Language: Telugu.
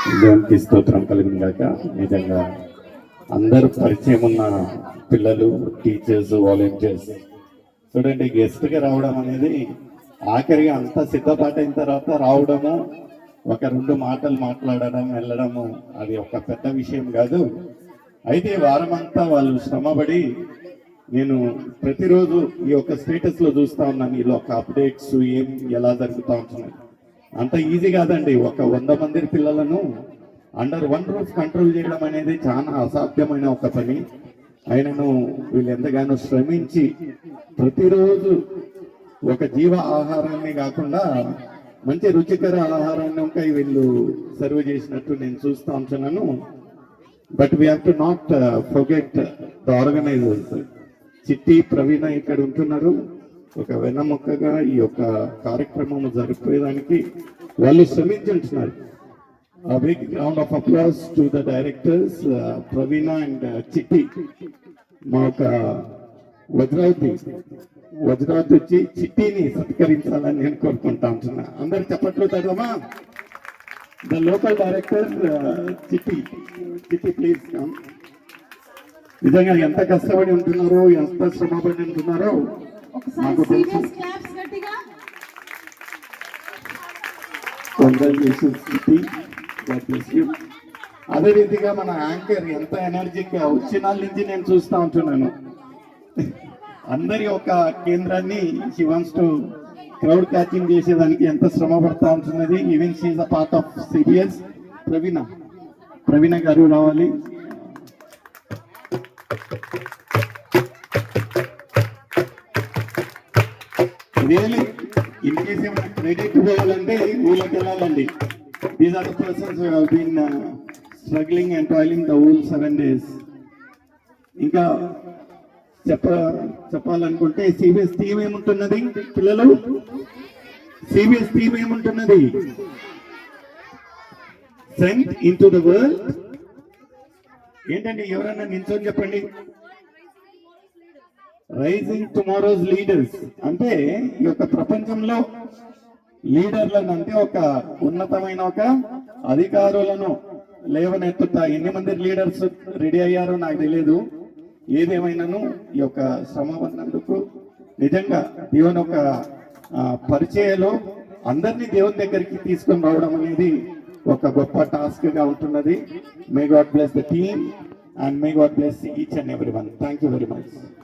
దేవునికి స్తోత్రం కలిగిన గాక. నిజంగా అందరూ పరిచయం ఉన్న పిల్లలు, టీచర్స్, వాలంటీర్స్ చూడండి, గెస్ట్గా రావడం అనేది ఆఖరిగా అంతా సిద్ధపాటు అయిన తర్వాత రావడము, ఒక రెండు మాటలు మాట్లాడడం, వెళ్ళడము అది ఒక పెద్ద విషయం కాదు. అయితే వారం అంతా వాళ్ళు శ్రమపడి, నేను ప్రతిరోజు ఈ యొక్క స్టేటస్లో చూస్తూ ఉన్నాను, వీళ్ళు ఒక అప్డేట్స్ ఏం ఎలా జరుగుతూ ఉంటున్నాయి. అంత ఈజీ కాదండి. ఒక 100 మంది పిల్లలను అండర్ 1 రూఫ్ కంట్రోల్ చేయడం అనేది చాలా అసాధ్యమైన ఒక పని. ఆయనను వీళ్ళు ఎంతగానో శ్రమించి ప్రతిరోజు ఒక జీవ ఆహారాన్ని కాకుండా మంచి రుచికర ఆహారాన్ని ఇంకా వీళ్ళు సర్వ్ చేసినట్టు నేను చూస్తూ ఉంటున్నాను. But we have to not forget the organisers. చిట్టి, ప్రవీణ ఇక్కడ ఉంటున్నారు. ఒక వెన్నముక్కగా ఈ యొక్క కార్యక్రమం జరిపేదానికి వాళ్ళు శ్రమించుంటున్నారు. A big round of applause to the directors, Pravina and Chitti. మా ఒక వజ్రావతి వచ్చి చిట్టిని సత్కరించాలని నేను కోరుకుంటా ఉంటున్నా. అందరు చెప్పట్లు తగ్గమా? ద లోకల్ డైరెక్టర్ చిట్టి ప్లీజ్ కమ్. నిజంగా ఎంత కష్టపడి ఉంటున్నారో, ఎంత శ్రమపడి ఉంటున్నారో నాకు తెలుసు. అదే రీతిగా మన యాంకర్ ఎంత ఎనర్జీగా వచ్చిన నుంచి నేను చూస్తూ ఉంటున్నాను. అందరి ఒక కేంద్రాన్ని she wants to crowd catching చేసేదానికి ఎంత శ్రమ పడతా ఉంటున్నది. Even she is a part of CBS. Praveena గారు రావాలి. రియలీ ఇన్ కేస్ ఏమైనా క్రెడిట్ పోవాలంటే వీళ్ళకి వెళ్ళాలండి. These are the persons who have been struggling and toiling the whole 7 days. ఇంకా చెప్పాలనుకుంటే సిబిఎస్ థీమ్ ఏముంటున్నది పిల్లలు? సిబిఎస్ థీమ్ ఏముంటున్నది? Sent into the world. ఏంటండి, ఎవరన్నా నిల్చొని చెప్పండి. Rising tomorrow's leaders. అంటే ఈ యొక్క ప్రపంచంలో లీడర్లను, అంటే ఒక ఉన్నతమైన ఒక అధికారులను లేవనెత్తుతా. ఎన్ని మంది లీడర్స్ రెడీ అయ్యారో నాకు తెలియదు. ఏదేమైనాను ఈ యొక్క శ్రమ ఉన్నందుకు నిజంగా దేవుని ఒక పరిచయలో అందరినీ దేవుని దగ్గరికి తీసుకొని రావడం అనేది ఒక గొప్ప టాస్క్ గా ఉంటున్నది. May God bless the team and may God bless each and every one. Thank you very much.